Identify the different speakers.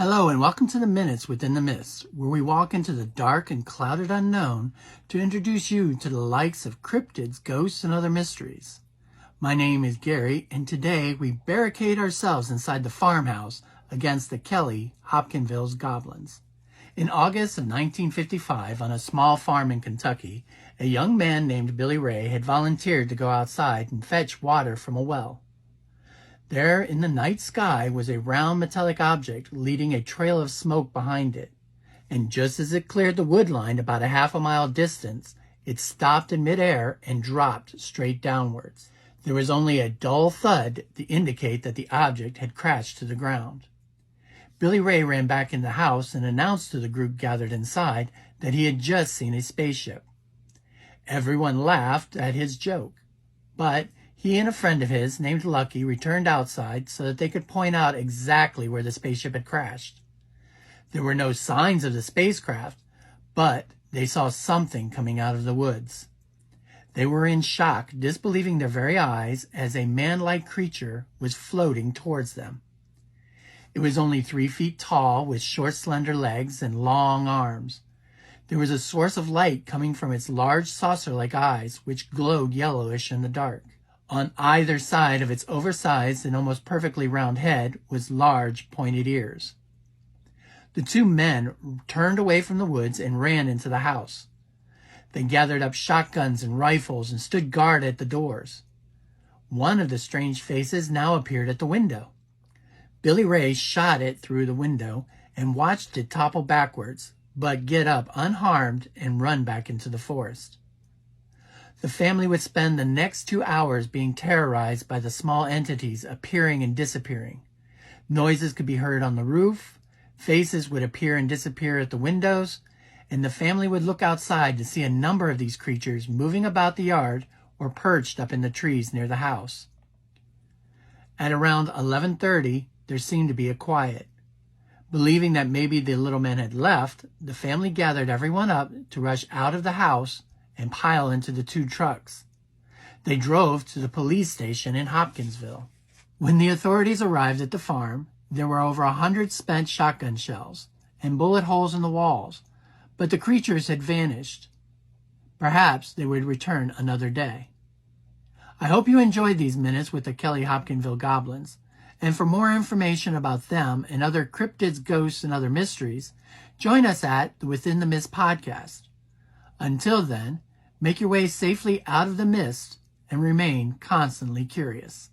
Speaker 1: Hello and welcome to the Minutes Within the Mist, where we walk into the dark and clouded unknown to introduce you to the likes of cryptids, ghosts, and other mysteries. My name is Gary, and today we barricade ourselves inside the farmhouse against the Kelly-Hopkinsville's Goblins. In August of 1955, on a small farm in Kentucky, a young man named Billy Ray had volunteered to go outside and fetch water from a well. There in the night sky was a round metallic object leading a trail of smoke behind it, and just as it cleared the wood line about a half a mile distance, it stopped in midair and dropped straight downwards. There was only a dull thud to indicate that the object had crashed to the ground. Billy Ray ran back in the house and announced to the group gathered inside that he had just seen a spaceship. Everyone laughed at his joke, but he and a friend of his, named Lucky, returned outside so that they could point out exactly where the spaceship had crashed. There were no signs of the spacecraft, but they saw something coming out of the woods. They were in shock, disbelieving their very eyes, as a man-like creature was floating towards them. It was only 3 feet tall, with short, slender legs and long arms. There was a source of light coming from its large saucer-like eyes, which glowed yellowish in the dark. On either side of its oversized and almost perfectly round head was large, pointed ears. The two men turned away from the woods and ran into the house. They gathered up shotguns and rifles and stood guard at the doors. One of the strange faces now appeared at the window. Billy Ray shot it through the window and watched it topple backwards, but get up unharmed and run back into the forest. The family would spend the next 2 hours being terrorized by the small entities appearing and disappearing. Noises could be heard on the roof, faces would appear and disappear at the windows, and the family would look outside to see a number of these creatures moving about the yard or perched up in the trees near the house. At around 11:30, there seemed to be a quiet. Believing that maybe the little men had left, the family gathered everyone up to rush out of the house and pile into the 2 trucks. They drove to the police station in Hopkinsville. When the authorities arrived at the farm, there were over 100 spent shotgun shells and bullet holes in the walls, but the creatures had vanished. Perhaps they would return another day. I hope you enjoyed these minutes with the Kelly-Hopkinsville Goblins, and for more information about them and other cryptids, ghosts, and other mysteries, join us at the Within the Mist podcast. Until then, make your way safely out of the mist and remain constantly curious.